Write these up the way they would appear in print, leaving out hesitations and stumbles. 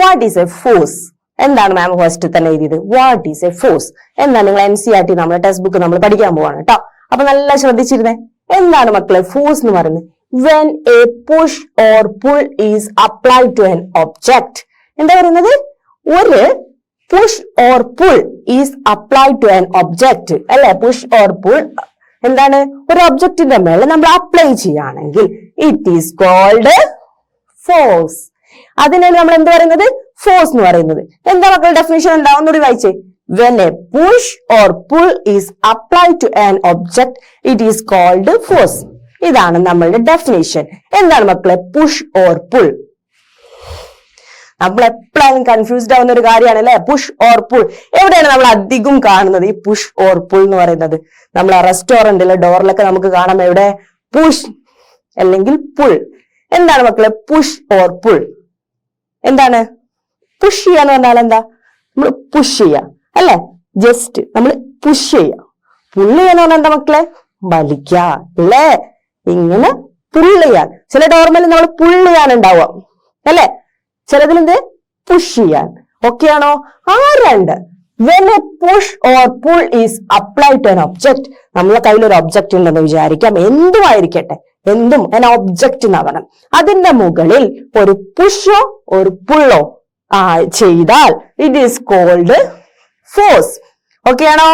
What is a force? എന്താണ് മാം first തന്നെ എഴുതിയത്? വാട്ട് ഈസ് എ ഫോഴ്സ് എന്താണ്? നിങ്ങൾ NCERT നമ്മുടെ ടെക്സ്റ്റ് ബുക്ക് നമ്മൾ പഠിക്കാൻ പോവാണ് കേട്ടോ. അപ്പൊ നല്ല ശ്രദ്ധിച്ചിരുന്നേ. എന്താണ് മക്കളെ ഫോഴ്സ് എന്ന് പറയുന്നത്? when a push or pull is applied to an object. എന്താ പറയുന്നത്? ഒരു push or pull is applied to an object. അല്ലെ? push or pull എന്താണ്? ഒരു ഒബ്ജക്റ്റിന്റെ മേലെ നമ്മൾ അപ്ലൈ ചെയ്യുകയാണെങ്കിൽ ഇറ്റ് ഈസ് കോൾഡ് ഫോഴ്സ്. അതിനാണ് നമ്മൾ എന്ത് പറയുന്നത്? ഫോഴ്സ് എന്ന് പറയുന്നത്. എന്താ മക്കളുടെ ഡെഫിനിഷൻ? എന്താ? ഒന്നുകൂടി വായിച്ചേ. when a push or pull is applied to an object it is called force. ഇതാണ് നമ്മളുടെ ഡെഫിനിഷൻ. എന്താണ് മക്കളെ പുഷ് ഓർ പുൾ? നമ്മൾ എപ്പോഴും കൺഫ്യൂസ്ഡ് ആവുന്ന ഒരു കാര്യമാണ് അല്ലെ, പുഷ് ഓർ പുൾ. എവിടെയാണ് നമ്മൾ അധികം കാണുന്നത് ഈ പുഷ് ഓർ പുൾ എന്ന് പറയുന്നത്? നമ്മളെ റെസ്റ്റോറന്റിലെ ഡോറിലൊക്കെ നമുക്ക് കാണാം എവിടെ പുഷ് അല്ലെങ്കിൽ പുൾ. എന്താണ് മക്കളെ പുഷ് ഓർ പുൾ? എന്താണ് പുഷ് ചെയ്യാന്ന് പറഞ്ഞാൽ? എന്താ? നമ്മൾ പുഷ് ചെയ്യാം അല്ലെ, ജസ്റ്റ് നമ്മൾ പുഷ് ചെയ്യാം. പുള്ള് ചെയ്യാന്ന് പറഞ്ഞാൽ എന്താ മക്കളെ? വലിക്ക അല്ലേ, ഇങ്ങനെ പുള്ള് ചെയ്യാൻ. ചില ഡോർമൽ നമ്മൾ പുള്ള് ചെയ്യാനുണ്ടാവാം അല്ലെ, ചിലതിലെന്ത് പുഷ് ചെയ്യാൻ. ഓക്കെ ആണോ? ആ രണ്ട് when a push or pull is applied to an object. നമ്മളെ കയ്യിൽ ഒരു ഒബ്ജക്റ്റ് ഉണ്ടെന്ന് വിചാരിക്കാം, എന്തുമായിരിക്കട്ടെ, എന്തും an ഒബ്ജക്റ്റ് എന്നാവണം. അതിന്റെ മുകളിൽ ഒരു പുഷോ ഒരു പുള്ളോ ചെയ്താൽ it is called force. Okay ആണോ?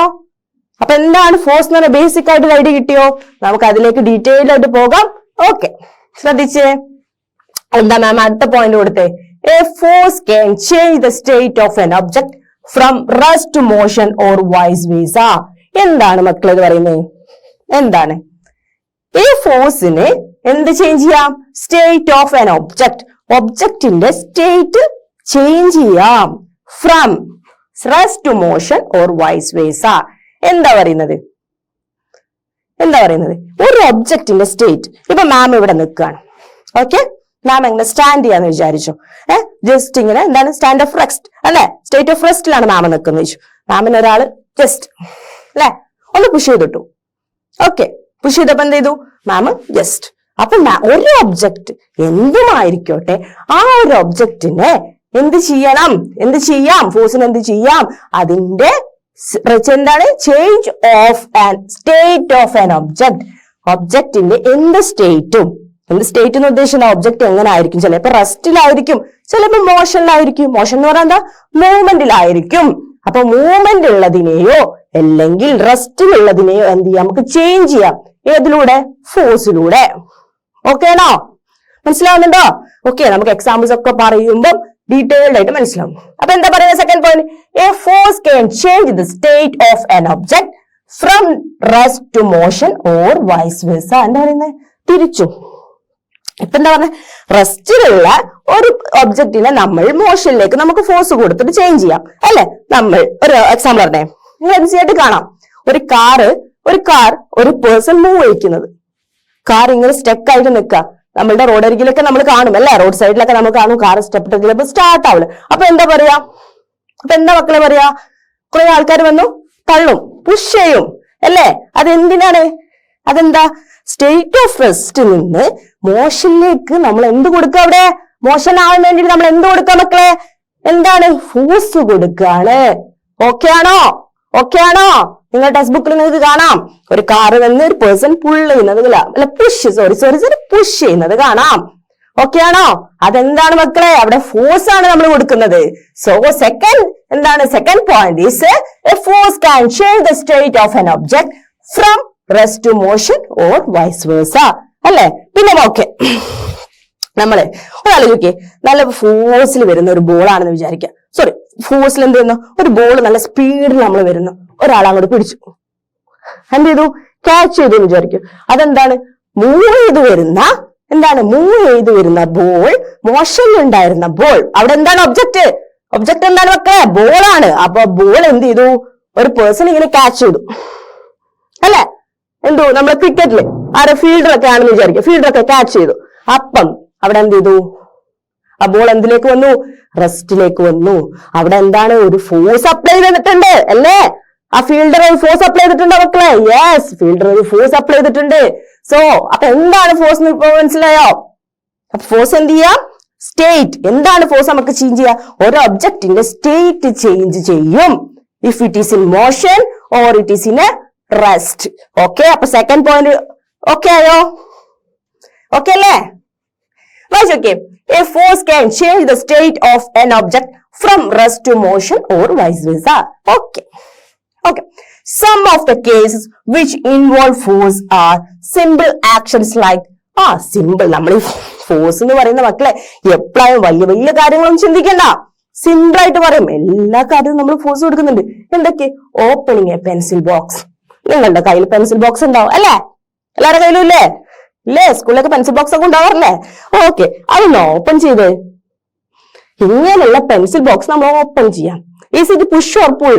അപ്പൊ എന്താണ് ഫോഴ്സ് എന്ന് പറഞ്ഞാൽ ബേസിക് ആയിട്ട് ഐഡിയ കിട്ടിയോ? നമുക്ക് അതിലേക്ക് ഡീറ്റെയിൽഡ് ആയിട്ട് പോകാം. ഓക്കെ, ശ്രദ്ധിച്ചേ. എന്താ മാം അടുത്ത പോയിന്റ് കൊടുത്തേ? A force can change the state of an object from rest to motion or vice versa. എന്താണ് മക്കൾ ഇത് പറയുന്നത്? എന്താണ് ഈ ഫോഴ്സിന് എന്ത് ചേഞ്ച് ചെയ്യാം? സ്റ്റേറ്റ് ഓഫ് എൻ ഒബ്ജക്ട്, ഒബ്ജക്റ്റിന്റെ സ്റ്റേറ്റ് ചേഞ്ച് ചെയ്യാം. From rest to motion or vice versa. എന്താ പറയുന്നത്? ഒരു ഒബ്ജക്റ്റിന്റെ സ്റ്റേറ്റ്. ഇപ്പൊ മാം ഇവിടെ നിൽക്കുകയാണ്. ഓക്കെ, മാം എങ്ങനെ സ്റ്റാൻഡ് ചെയ്യാന്ന് വിചാരിച്ചു. ജസ്റ്റ് ഇങ്ങനെ എന്താണ് സ്റ്റാൻഡ് ഓഫ് റെസ്റ്റ് അല്ലെ, സ്റ്റേറ്റ് ഓഫ് റെസ്റ്റിലാണ് മാം നിൽക്കുന്നത് വെച്ചു. മാമിന് ഒരാള് ജസ്റ്റ് അല്ലെ ഒന്ന് പുഷ് ചെയ്തിട്ടു. ഓക്കെ, പുഷ് ചെയ്തപ്പോ എന്ത് ചെയ്തു? മാം ജസ്റ്റ്. അപ്പൊ ഒരു ഒബ്ജക്റ്റ് എന്തുമായിരിക്കോട്ടെ ആ ഒരു ഒബ്ജക്റ്റിനെ എന്ത് ചെയ്യാം? ഫോഴ്സിന് എന്ത് ചെയ്യാം? അതിന്റെ എന്താണ്? Change of an state of an object. ഒബ്ജക്റ്റിന്റെ എന്ത് സ്റ്റേറ്റ് എന്ന് ഉദ്ദേശിക്കുന്ന ഒബ്ജക്ട് എങ്ങനെ ആയിരിക്കും? ചിലപ്പോ റെസ്റ്റിലായിരിക്കും, ചിലപ്പോ മോഷനിലായിരിക്കും. മോഷൻ എന്ന് പറഞ്ഞാൽ എന്താ? മൂവ്മെന്റിലായിരിക്കും. അപ്പൊ മൂവ്മെന്റ് ഉള്ളതിനെയോ അല്ലെങ്കിൽ റെസ്റ്റിലുള്ളതിനെയോ എന്ത് ചെയ്യാം? നമുക്ക് ചേഞ്ച് ചെയ്യാം. ഏതിലൂടെ? ഫോഴ്സിലൂടെ. ഓക്കെ ആണോ? മനസ്സിലാവുന്നുണ്ടോ? ഓക്കെ, നമുക്ക് എക്സാമ്പിൾസ് ഒക്കെ പറയുമ്പോൾ ഡീറ്റെയിൽഡ് ആയിട്ട് മനസ്സിലാവും. അപ്പൊ എന്താ പറയുക? Second point, a force can change the state of an object from rest to motion or vice versa. എന്താ പറയുന്നത്? തിരിച്ചു. ഇപ്പൊ എന്താ പറഞ്ഞ? റെസ്റ്റിലുള്ള ഒരു ഒബ്ജക്റ്റിനെ നമ്മൾ മോഷനിലേക്ക് നമുക്ക് ഫോഴ്സ് കൊടുത്തിട്ട് ചേഞ്ച് ചെയ്യാം അല്ലെ. നമ്മൾ ഒരു എക്സാമ്പിൾ പറഞ്ഞേ, ഈസിയായിട്ട് കാണാം. ഒരു കാർ ഒരു പേഴ്സൺ മൂവ് ചെയ്യിക്കുന്നത്. കാർ ഇങ്ങനെ സ്റ്റക്ക് ആയിട്ട് നിൽക്കുക. നമ്മളുടെ റോഡരികിലൊക്കെ നമ്മൾ കാണും അല്ലെ, റോഡ് സൈഡിലൊക്കെ നമ്മൾ കാണും കാർ സ്റ്റെപ്പ് ചിലപ്പോൾ സ്റ്റാർട്ട് ആവില്ല. അപ്പൊ എന്താ പറയാ? അപ്പൊ എന്താ മക്കളെ പറയാ? കുറെ ആൾക്കാർ വന്നു തള്ളും, പുഷ് ചെയ്യും അല്ലേ. അതെന്തിനാണ്? അതെന്താ? സ്റ്റേറ്റ് ഓഫ് റെസ്റ്റ് നിന്ന് മോഷനിലേക്ക് നമ്മൾ എന്ത് കൊടുക്കുക? അവിടെ മോഷൻ ആവാൻ വേണ്ടിട്ട് നമ്മൾ എന്ത് കൊടുക്കുക മക്കളെ? എന്താണ്? ഫോഴ്സ് കൊടുക്കുകയാണ്. ഓക്കെ ആണോ? നിങ്ങൾ ടെക്സ്റ്റ് ബുക്കിൽ നിങ്ങൾക്ക് കാണാം ഒരു കാറ് വന്ന് ഒരു പേഴ്സൺ പുള്ള് ചെയ്യുന്നത് അല്ല പുഷ് ചെയ്യുന്നത് കാണാം. ഓക്കെ ആണോ? അതെന്താണ് മക്കളെ? അവിടെ ഫോഴ്സ് ആണ് നമ്മൾ കൊടുക്കുന്നത്. So second point is a force can change the state of an object from rest to motion or vice versa അല്ലെ. പിന്നെ ഓക്കെ, നമ്മള് ഒരാലോചിക്കേ, നല്ല ഫോഴ്സിൽ വരുന്ന ഒരു ബോൾ ആണെന്ന് വിചാരിക്കാം. ഫോഴ്സിൽ എന്ത് ചെയ്യുന്നു? ഒരു ബോൾ നല്ല സ്പീഡിൽ നമ്മൾ വരുന്നു, ഒരാൾ അങ്ങോട്ട് പിടിച്ചു, എന്ത് ചെയ്തു? ക്യാച്ച് ചെയ്തു എന്ന് വിചാരിക്കും. അതെന്താണ്? മൂവ് ചെയ്ത് വരുന്ന ബോൾ, മോഷനിലുണ്ടായിരുന്ന ബോൾ. അവിടെ എന്താണ് ഒബ്ജക്റ്റ് എന്താണ് മക്കളെ? ബോളാണ്. അപ്പൊ ബോൾ എന്ത് ചെയ്തു? ഒരു പേഴ്സൺ ഇങ്ങനെ ക്യാച്ച് ചെയ്തു അല്ലെ. എന്തോ നമ്മളെ ക്രിക്കറ്റില് ഫീൽഡറൊക്കെ ആണെന്ന് വിചാരിക്കും, ഫീൽഡറൊക്കെ ക്യാച്ച് ചെയ്തു. അപ്പം അവിടെ എന്ത് ചെയ്തു? ആ ബോൾ എന്തിലേക്ക് വന്നു? റെസ്റ്റിലേക്ക് വന്നു. അവിടെ എന്താണ്? ഒരു ഫോഴ്സ് അപ്ലൈ ചെയ്തിട്ടുണ്ട് അല്ലേ. ആ ഫീൽഡർ ഒരു ഫോഴ്സ് അപ്ലൈ ചെയ്തിട്ടുണ്ടോ മക്കളെ? യെസ്, ഫീൽഡർ ഒരു ഫോഴ്സ് അപ്ലൈ ചെയ്തിട്ടുണ്ട്. അപ്പൊ എന്താണ് ഫോഴ്സ് എന്ന് ഇപ്പൊ മനസ്സിലായോ? അപ്പൊ ഫോഴ്സ് എന്ത് ചെയ്യാം? സ്റ്റേറ്റ്. എന്താണ് ഫോഴ്സ് നമുക്ക് ചേഞ്ച് ചെയ്യുക? ഒരു ഒബ്ജക്റ്റിന്റെ സ്റ്റേറ്റ് ചേഞ്ച് ചെയ്യും if it is in motion or it is in A rest. Okay, അപ്പൊ സെക്കൻഡ് പോയിന്റ് ഓക്കെ ആയോ? ഓക്കെ അല്ലേ? Okay, a force can change the state of an object from rest to motion or vice versa. Okay. Okay. Some of the cases which involve force are simple actions like simple. നമ്മൾ force എന്ന് പറയുന്ന മക്കളെ എപ്പോഴും വലിയ വലിയ കാര്യങ്ങളൊന്നും ചിന്തിക്കണ്ട. Simple ആയിട്ട് പറയും. എല്ലാ കാര്യവും നമ്മൾ ഫോഴ്സ് കൊടുക്കുന്നുണ്ട്. എന്തൊക്കെ? Opening A pencil box. നിങ്ങളുടെ കയ്യിൽ പെൻസിൽ ബോക്സ് ഉണ്ടാവും അല്ലേ? എല്ലാവരുടെ കയ്യിലും ഇല്ലേ? ഇല്ലേ? സ്കൂളിലൊക്കെ പെൻസിൽ ബോക്സ് ഒക്കെ ഉണ്ടാവാറില്ലേ? ഓക്കെ, അതൊന്ന് ഓപ്പൺ ചെയ്ത് ഇങ്ങനെയുള്ള പെൻസിൽ ബോക്സ് നമ്മൾ ഓപ്പൺ ചെയ്യാം. Is it push or pull?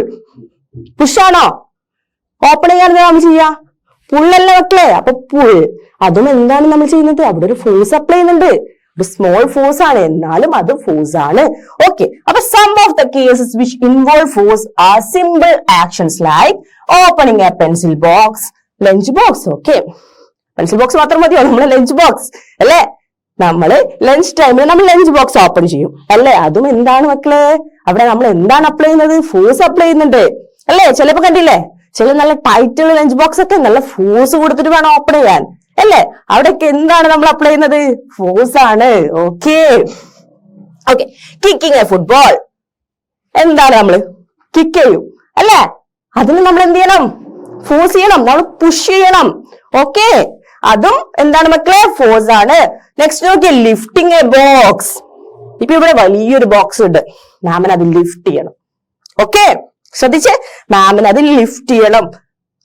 പുഷാണോ? ഓപ്പൺ ചെയ്യാൻ നമ്മൾ ചെയ്യാ? പുള്ളല്ലേ മക്കളെ? അപ്പൊ പുൾ. അതും എന്താണ് നമ്മൾ ചെയ്യുന്നത്? അവിടെ ഒരു ഫോഴ്സ് അപ്ലൈ ചെയ്യുന്നുണ്ട്. ഒരു സ്മോൾ ഫോഴ്സ് ആണ്, എന്നാലും അത് ഫോഴ്സ് ആണ്. ഓക്കെ, അപ്പൊ some of the cases which involve force are simple actions like opening a pencil box, lunch box. Okay, pencil box മാത്രം മതിയോ? നമ്മള് ലഞ്ച് ബോക്സ് അല്ലേ? നമ്മള് ലഞ്ച് ടൈമിൽ നമ്മൾ ലഞ്ച് ബോക്സ് ഓപ്പൺ ചെയ്യും അല്ലേ? അതും എന്താണ് മക്കളെ? അവിടെ നമ്മൾ എന്താണ് അപ്ലൈ ചെയ്യുന്നത്? ഫോഴ്സ് അപ്ലൈ ചെയ്യുന്നുണ്ട് അല്ലേ? ചിലപ്പോ കണ്ടില്ലേ, ചില നല്ല ടൈറ്റുള്ള ലഞ്ച് ബോക്സ് ഒക്കെ നല്ല ഫോഴ്സ് കൊടുത്തിട്ട് വേണം ഓപ്പൺ ചെയ്യാൻ അല്ലേ? അവിടെയൊക്കെ എന്താണ് നമ്മൾ അപ്ലൈ ചെയ്യുന്നത്? ഫോഴ്സ് ആണ്. Okay okay, kicking a football. എന്താണ് നമ്മള് കിക്ക് ചെയ്യും അല്ലേ? അതിന് നമ്മൾ എന്ത് ചെയ്യണം? ഫോഴ്സ് ചെയ്യണം, നമ്മൾ പുഷ് ചെയ്യണം. ഓക്കെ, അതും എന്താണ് മക്കളെ? ഫോഴ്സ് ആണ്. നെക്സ്റ്റ് നോക്കിയേ, ലിഫ്റ്റിംഗ് എ ബോക്സ്. ഇപ്പൊ ഇവിടെ വലിയൊരു ബോക്സ് ഉണ്ട്, മാമിന് അത് ലിഫ്റ്റ് ചെയ്യണം. ഓക്കെ, ശ്രദ്ധിച്ച്, മാമിന് അത് ലിഫ്റ്റ് ചെയ്യണം.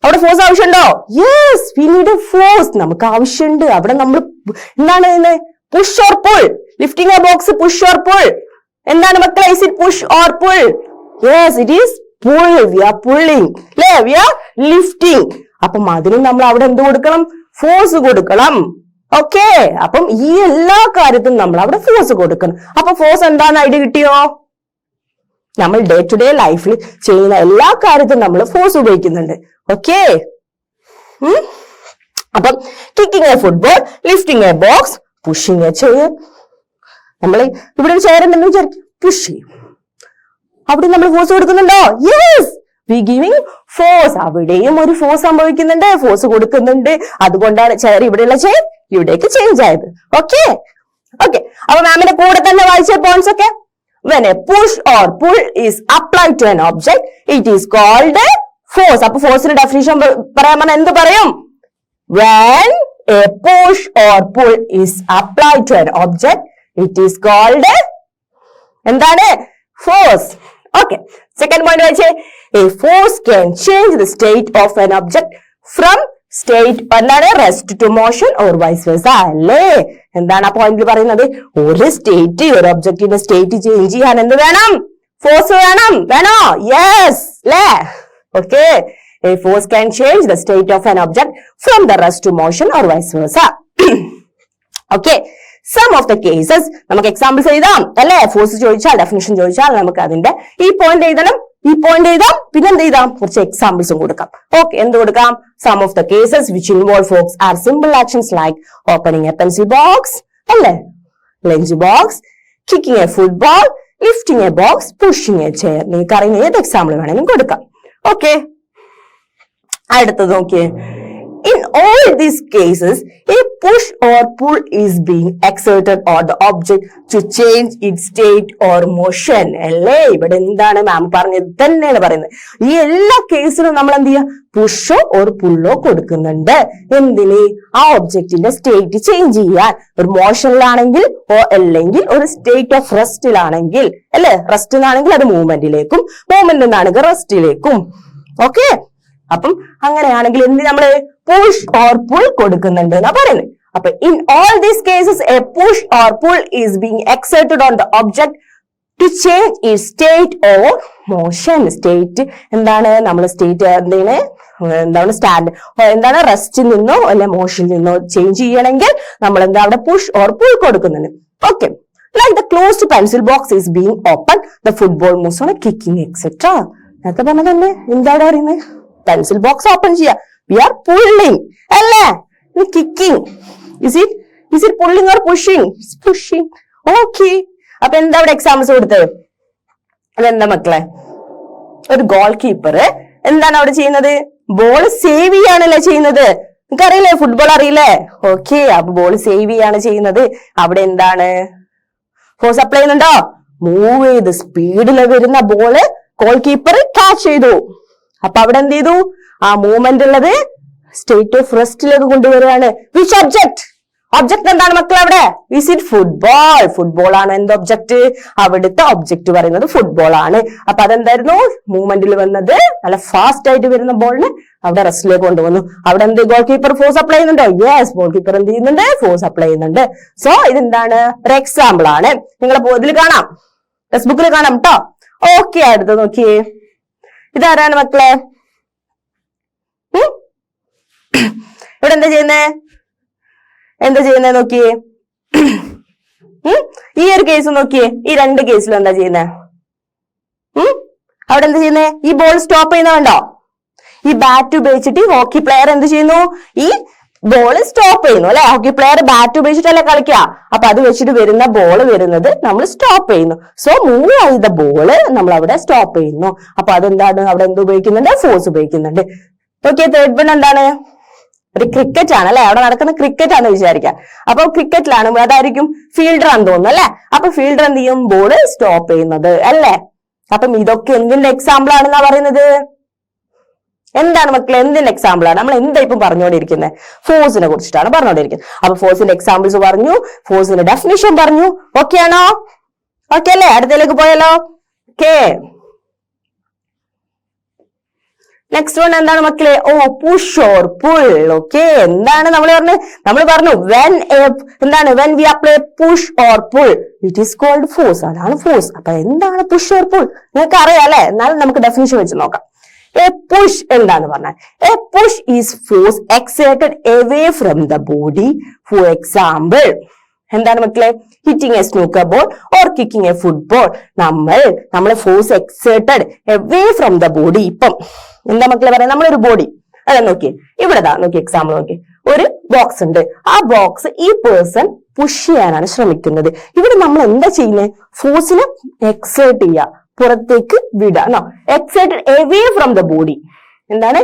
അവിടെ ഫോഴ്സ് ആവശ്യമുണ്ടോ? Yes, we need a force. നമുക്ക് ആവശ്യമുണ്ട്. അവിടെ നമ്മൾ എന്താണ്? Push or pull. Lifting a box push or pull. എന്താണ് മക്കളെ? Is it push or pull? Yes, it is pull. We are pulling അല്ലേ? We are lifting. അപ്പം അതിനും നമ്മൾ അവിടെ എന്ത് കൊടുക്കണം? ഫോഴ്സ് കൊടുക്കണം. ഓക്കെ, അപ്പം ഈ എല്ലാ കാര്യത്തിനും നമ്മൾ അവിടെ ഫോഴ്സ് കൊടുക്കണം. അപ്പൊ ഫോഴ്സ് എന്താന്ന് ഐഡിയ കിട്ടിയോ? നമ്മൾ ഡേ ടു ഡേ ലൈഫിൽ ചെയ്യുന്ന എല്ലാ കാര്യത്തിനും നമ്മൾ ഫോഴ്സ് ഉപയോഗിക്കുന്നുണ്ട്. ഓക്കെ, അപ്പം kicking a football, lifting a box, pushing A chair. നമ്മൾ ഇവിടെ ഒരു ചെയർ ഉണ്ടെന്ന് വിചാരിക്കും, പുഷ് ചെയ്യും. അവിടെ നമ്മൾ ഫോഴ്സ് കൊടുക്കുന്നുണ്ടോ? Yes, we giving force. അവിടെയും ഒരു ഫോഴ്സ് സംഭവിക്കുന്നുണ്ട്, ഫോഴ്സ് കൊടുക്കുന്നുണ്ട്. അതുകൊണ്ടാണ് ചെയർ, ഇവിടെയുള്ള ചെയർ ഇവിടേക്ക് ചേഞ്ച് ആയത്. ഓക്കെ ഓക്കെ, അപ്പൊ മാമിന്റെ കൂടെ തന്നെ വായിച്ച പോയിന്റ്സ് ഒക്കെ. When a push or pull is applied to an object, it is called a force. അപ്പൊ ഫോഴ്സിന്റെ ഡെഫിനിഷൻ പറയാൻ പറഞ്ഞാൽ എന്ത് പറയും? When a push or pull is applied to an object, it is called a എന്താണ്? Force. Okay. Second point വായിച്ചേ, a force can change the state of an object from state എന്താണ്? Rest to motion or vice versa അല്ലേ? എന്താണ് ആ പോയിന്റിൽ പറയുന്നത്? ഒരു state, ഒരു ഒബ്ജക്റ്റിന്റെ സ്റ്റേറ്റ് ചേഞ്ച് ചെയ്യാൻ എന്ത് വേണം? ഫോഴ്സ് വേണം. വേണോ? യെസ് അല്ലേ? Okay, a force can change the state of an object from the rest to motion or vice versa. Okay, some of the cases നമുക്ക് എക്സാമ്പിൾസ് എഴുതാം അല്ലേ? ഫോഴ്സ് ചോദിച്ചാൽ, ഡെഫിനിഷൻ ചോദിച്ചാൽ നമുക്ക് അതിന്റെ ഈ പോയിന്റ് എഴുതണം, ഈ പോയിന്റ് എഴുതാം, പിന്നെ എന്ത് എഴുതാം? കുറച്ച് എക്സാമ്പിൾസും കൊടുക്കാം. ഓക്കെ, എന്ത് കൊടുക്കാം? Some of the cases which involve force are simple actions like opening a pencil box അല്ലേ? lunch box, kicking a football, lifting a box, pushing a chair. നിങ്ങൾക്ക് അറിയുന്ന ഏത് എക്സാമ്പിൾ വേണമെങ്കിലും കൊടുക്കാം. ഓക്കെ, അടുത്തത് നോക്കിയേ. In all these cases, a push or pull is being exerted on the object to change its state or motion. അല്ലേ? ഇവിടെ എന്താണ് മാം പറഞ്ഞത് തന്നെയാണ് പറയുന്നത്. ഈ എല്ലാ കേസിലും നമ്മൾ എന്ത് ചെയ്യുക? പുഷോ ഓർ പുള്ളോ കൊടുക്കുന്നുണ്ട്. എന്തിന്? ആ ഒബ്ജക്റ്റിന്റെ സ്റ്റേറ്റ് ചേഞ്ച് ചെയ്യാൻ. ഒരു മോഷനിലാണെങ്കിൽ അല്ലെങ്കിൽ ഒരു സ്റ്റേറ്റ് ഓഫ് റെസ്റ്റിലാണെങ്കിൽ അല്ലെ? റെസ്റ്റിലാണെങ്കിൽ അത് മൂവ്മെന്റിലേക്കും, മൂവ്മെന്റ് എന്നാണെങ്കിൽ റെസ്റ്റിലേക്കും. ഓക്കെ, അപ്പം അങ്ങനെയാണെങ്കിൽ എന്ത് നമ്മള് പുഷ് ഓർ പുൾ കൊടുക്കുന്നുണ്ട് എന്നാ പറയുന്നത്. അപ്പൊ in all these cases a push or pull is being exerted on the object to change ഈ സ്റ്റേറ്റ് ഓർ മോഷൻ. സ്റ്റേറ്റ് എന്താണ്? നമ്മൾ സ്റ്റേറ്റ് എന്താണ്? സ്റ്റാൻഡ് എന്താണ്? റെസ്റ്റിൽ നിന്നോ അല്ലെ മോഷനിൽ നിന്നോ ചേഞ്ച് ചെയ്യണമെങ്കിൽ നമ്മൾ എന്താ അവിടെ പുഷ് ഓർ പുൾ കൊടുക്കുന്നുണ്ട്. Okay, like the closed pencil box is being open, the football moves on kicking etcetera. നേരത്തെ പറഞ്ഞതല്ലേ? എന്താണ് പറയുന്നത്? പെൻസിൽ ബോക്സ് ഓപ്പൺ ചെയ്യാ, വി ആർ പുള്ളിങ് അല്ലേ? Kicking. Is it pulling or pushing? It's pushing. Okay, അപ്പൊ എന്താ അവിടെ എക്സാമ്പിൾസ് കൊടുത്തത്? അതെന്താ മക്കളെ? ഒരു ഗോൾ കീപ്പർ എന്താണ് അവിടെ ചെയ്യുന്നത്? ബോൾ സേവ് ചെയ്യാണല്ലേ ചെയ്യുന്നത്. നിങ്ങൾക്ക് അറിയില്ലേ, ഫുട്ബോൾ അറിയില്ലേ? ഓക്കെ, അപ്പൊ ബോൾ സേവ് ചെയ്യാണ് ചെയ്യുന്നത്. അവിടെ എന്താണ് ഫോഴ്സ് അപ്ലൈ ചെയ്യുന്നുണ്ടോ? മൂവ് ചെയ്ത് സ്പീഡിൽ വരുന്ന ബോള് ഗോൾ കീപ്പർ ക്യാച്ച് ചെയ്തു. അപ്പൊ അവിടെ എന്ത് ചെയ്തു? ആ മൂവ്മെന്റ് ഉള്ളത് സ്റ്റേറ്റ് ഓഫ് റെസ്റ്റിലേക്ക് കൊണ്ടുവരികയാണ്. Which object? ഒബ്ജക്ട് എന്താണ് മക്കൾ അവിടെ? Is it football? ഫുട്ബോൾ ആണ് എന്ത് ഒബ്ജക്ട്? അവിടുത്തെ ഒബ്ജക്ട് പറയുന്നത് ഫുട്ബോൾ ആണ്. അപ്പൊ അതെന്തായിരുന്നു? മൂവ്മെന്റിൽ വന്നത് നല്ല ഫാസ്റ്റ് ആയിട്ട് വരുന്ന ബോളിന് അവിടെ റെസ്റ്റിലേക്ക് കൊണ്ടുവന്നു. അവിടെ എന്ത് ഗോൾ കീപ്പർ ഫോഴ്സ് അപ്ലൈ ചെയ്യുന്നുണ്ടോ? യെസ്, ഗോൾ കീപ്പർ എന്ത് ചെയ്യുന്നുണ്ട്? ഫോഴ്സ് അപ്ലൈ ചെയ്യുന്നുണ്ട്. സോ ഇതെന്താണ്? ഒരു എക്സാമ്പിൾ ആണ്. നിങ്ങളെ ഇതിൽ കാണാം, ടെക്സ്റ്റ് ബുക്കിൽ കാണാം കേട്ടോ. ഓക്കെ, അടുത്ത് നോക്കിയേ, ഇതാരാണ് മക്കളെ? ഇവിടെ എന്താ ചെയ്യുന്നേ? എന്താ ചെയ്യുന്നേ നോക്കിയേ. ഈ ഒരു കേസ് നോക്കിയേ, ഈ രണ്ട് കേസിലും എന്താ ചെയ്യുന്നേ? അവിടെ എന്താ ചെയ്യുന്നേ? ഈ ബോൾ സ്റ്റോപ്പ് ചെയ്യുന്നതുണ്ടോ? ഈ ബാറ്റ് ഉപയോഗിച്ചിട്ട് ഈ ഹോക്കി പ്ലെയർ എന്ത് ചെയ്യുന്നു? ഈ ബോൾ സ്റ്റോപ്പ് ചെയ്യുന്നു അല്ലെ. ഹോക്കി പ്ലെയർ ബാറ്റ് ഉപയോഗിച്ചിട്ടല്ലേ കളിക്കുക. അപ്പൊ അത് വെച്ചിട്ട് വരുന്ന ബോൾ വരുന്നത് നമ്മൾ സ്റ്റോപ്പ് ചെയ്യുന്നു. സോ മൂവ് ചെയ്ത ബോള് നമ്മൾ അവിടെ സ്റ്റോപ്പ് ചെയ്യുന്നു. അപ്പൊ അതെന്താണ്? അവിടെ എന്ത് ഉപയോഗിക്കുന്നുണ്ട്? ഫോഴ്സ് ഉപയോഗിക്കുന്നുണ്ട്. ഓക്കെ, തേർഡ് വൺ എന്താണ്? ഒരു ക്രിക്കറ്റ് ആണ് അല്ലെ. അവിടെ നടക്കുന്ന ക്രിക്കറ്റ് ആണെന്ന് വിചാരിക്കാം. അപ്പൊ ക്രിക്കറ്റിലാണ്, അതായിരിക്കും ഫീൽഡർ ആണെന്ന് തോന്നുന്നു അല്ലെ. അപ്പൊ ഫീൽഡർ എന്ത് ചെയ്യും? ബോള് സ്റ്റോപ്പ് ചെയ്യുന്നത് അല്ലെ. അപ്പം ഇതൊക്കെ എന്തിന്റെ എക്സാമ്പിൾ ആണെന്നാ പറയുന്നത്? എന്താണ് മക്കളെ? എന്തിന്റെ എക്സാമ്പിൾ ആണ്? നമ്മൾ എന്താ ഇപ്പം പറഞ്ഞുകൊണ്ടിരിക്കുന്നത്? ഫോഴ്സിനെ കുറിച്ചിട്ടാണ് പറഞ്ഞുകൊണ്ടിരിക്കുന്നത്. അപ്പൊ ഫോഴ്സിന്റെ എക്സാമ്പിൾസ് പറഞ്ഞു, ഫോഴ്സിന്റെ ഡെഫിനിഷൻ പറഞ്ഞു. ഓക്കെ ആണോ? ഓക്കെ അല്ലേ? അടുത്തതിലേക്ക് പോയാലോ? ഓക്കെ, നെക്സ്റ്റ് വൺ എന്താണ് മക്കളെ? Push or pull. ഓക്കെ, എന്താണ് നമ്മൾ പറഞ്ഞു? എന്താണ് when we apply push or pull it is called force. അതാണ് ഫോഴ്സ്. അപ്പൊ എന്താണ് പുഷ് ഓർ പുൾ? നിങ്ങൾക്ക് അറിയാം അല്ലെ. എന്നാലും നമുക്ക് ഡെഫിനിഷൻ വെച്ച് നോക്കാം. എ പുഷ് എന്താന്ന് പറഞ്ഞാൽ, a push is force exerted away from the body. For example എന്താണ് മക്കളെ? Hitting a snooker ball or kicking a football. നമ്മളെ force exerted away from the body. ഇപ്പം എന്താ മക്കളെ പറയാം? നമ്മളൊരു ബോഡി അതെ നോക്കി, ഇവിടെ നോക്കി, എക്സാമ്പിൾ നോക്കി, ഒരു ബോക്സ് ഉണ്ട്. ആ ബോക്സ് ഈ പേഴ്സൺ പുഷ് ചെയ്യാനാണ് ശ്രമിക്കുന്നത്. ഇവിടെ നമ്മൾ എന്താ ചെയ്യുന്നത്? ഫോഴ്സിനെ എക്സേർട്ട് ചെയ്യുക, പുറത്തേക്ക് വിടാ. Exerted away from the body. എന്താണ്?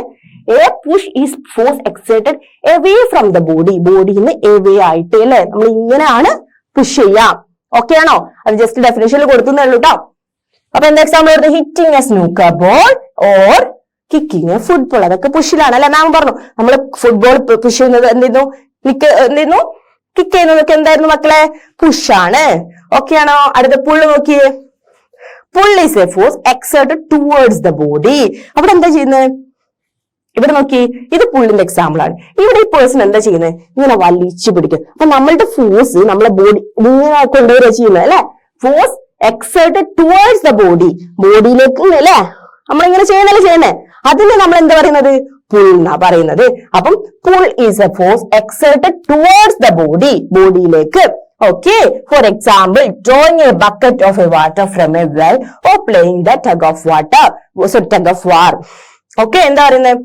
A push is force exerted away from the body. ബോഡിന്ന് എവേ ആയിട്ട് അല്ലെ നമ്മൾ ഇങ്ങനെയാണ് പുഷ് ചെയ്യാം. ഓക്കെ ആണോ? അത് ജസ്റ്റ് ഡെഫിനേഷനിൽ കൊടുക്കുന്നേ ഉള്ളൂ കേട്ടോ. അപ്പൊ എന്താ എക്സാമ്പിൾ വരുന്നത്? Hitting a snooker ball or kicking a football. അതൊക്കെ പുഷിലാണ് അല്ലെ. മാം പറഞ്ഞു നമ്മൾ ഫുട്ബോൾ പുഷ് ചെയ്യുന്നത് എന്തെയ്യുന്നു? കിക്ക് ചെയ്യുന്നതൊക്കെ എന്തായിരുന്നു മക്കളെ? പുഷാണ്. ഓക്കെ ആണോ? അടുത്ത പുള്ള് നോക്കിയേ. Pull is a force exerted towards the body. അവിടെ എന്താ ചെയ്യുന്നത്? ഇവിടെ നോക്കി, ഇത് പുള്ളിന്റെ എക്സാമ്പിൾ ആണ്. ഇവിടെ ഈ പേഴ്സൺ എന്താ ചെയ്യുന്നത്? ഇങ്ങനെ വലിച്ചു പിടിക്കും. അപ്പൊ നമ്മളുടെ ഫോഴ്സ് നമ്മളെ ബോഡി ഇങ്ങനെ കൊണ്ടുവരിക ചെയ്യുന്നത് അല്ലെ. Force exerted towards the body. ബോഡിയിലേക്ക് അല്ലെ നമ്മളിങ്ങനെ ചെയ്യുന്നത്. അതിന് നമ്മൾ എന്താ പറയുന്നത്? പുൾ എന്നാ പറയുന്നത്. അപ്പം pull is a force exerted towards the body. ബോഡിയിലേക്ക്. Okay, for example, drawing a bucket of a water from a well or playing the tug of water. So tug of war. Okay, എന്താ പറയുന്നത്?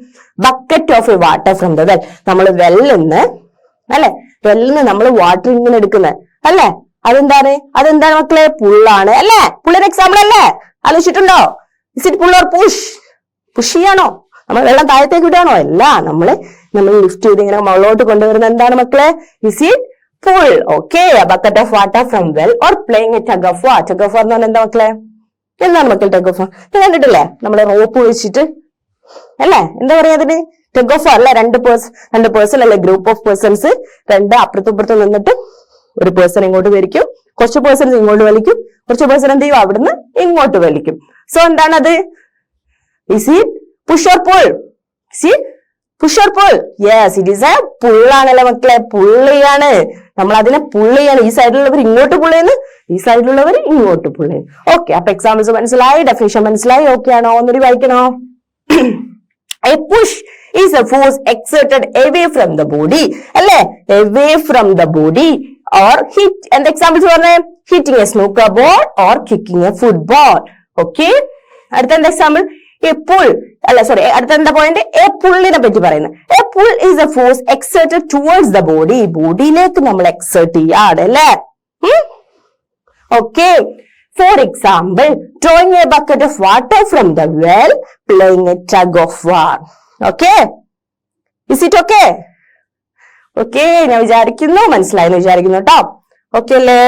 Bucket of A water from the well. നമ്മൾ വെല്ലിന്ന് അല്ലെ, വെല്ലിന്ന് നമ്മൾ water ഇങ്ങനെ എടുക്കുന്നത് അല്ലെ. അതെന്താണ് മക്കളെ? പുള്ളാണ് അല്ലെ. പുള്ളിന്റെ എക്സാമ്പിൾ അല്ലേ? ആലോചിച്ചിട്ടുണ്ടോ? Is it pull or push? Push ചെയ്യാണോ? നമ്മൾ വെള്ളം താഴത്തേക്ക് വിടാണോ? അല്ല, നമ്മൾ ലിഫ്റ്റ് ചെയ്ത് ഇങ്ങനെ മുകളിലോട്ട് കൊണ്ടുവരുന്ന എന്താണ് മക്കളെ? Is it pull. Okay, a bucket of water from well or playing a tug of war. Tug of war എന്ന് പറഞ്ഞാൽ എന്താ മക്കളെ? എന്താണ് മക്കൾ tug of war? കണ്ടിട്ടില്ലേ? നമ്മളെ റോപ്പ് വെച്ചിട്ട് അല്ലേ, എന്താ പറയാ അതിന്? tug of war അല്ലെ. രണ്ട് പേഴ്സൺ അല്ലെ, ഗ്രൂപ്പ് ഓഫ് പേഴ്സൺസ് രണ്ട് അപ്പുറത്തും ഇപ്പുറത്തും നിന്നിട്ട് ഒരു പേഴ്സൺ ഇങ്ങോട്ട് വലിക്കും, കുറച്ച് പേഴ്സൺസ് ഇങ്ങോട്ട് വലിക്കും, കുറച്ച് പേഴ്സൺ എന്ത് ചെയ്യും? അവിടുന്ന് ഇങ്ങോട്ട് വലിക്കും. സോ എന്താണത്? Is it push or pull? See, push or pull? Yes, it is a pull ആണല്ലേ മക്കളെ. പുള്ളിയാണ്. നമ്മൾ അതിനെ പുള്ളിയാണ്. ഈ സൈഡിലുള്ളവർ ഇങ്ങോട്ട് പുള്ളിയെന്ന്, ഈ സൈഡിലുള്ളവർ ഇങ്ങോട്ട് പുള്ളിയെന്ന്. ഓക്കെ, അപ്പൊ എക്സാമ്പിൾസ് മനസ്സിലായി, ഡെഫിനിഷൻ മനസ്സിലായി. ഓക്കെ ആണോ? ഒന്നൊരു വായിക്കണോ? A push is a force exerted away from the body. അല്ലേ? Away from the body or hit. എന്താ എക്സാമ്പിൾസ് പറഞ്ഞേ? Hitting a snooker ball or kicking a football. Okay, അടുത്ത എന്താ എക്സാമ്പിൾ? A pull അല്ല sorry, അടുത്ത എന്താ പോയിന്റ്? എ പുള്ളിനെ പറ്റി പറയുന്നത്. A pull is a force exerted towards the body. ബോഡിയിലേക്ക് നമ്മൾ എക്സേർട്ട് ചെയ്യാണ് അല്ലേ. Okay. For example, drawing a bucket of water from the well, playing a tug of war. Okay. Is it okay? Okay, ഞാൻ വിചാരിക്കുന്നു മനസ്സിലായെന്ന് വിചാരിക്കുന്നു കേട്ടോ. Okay അല്ലേ?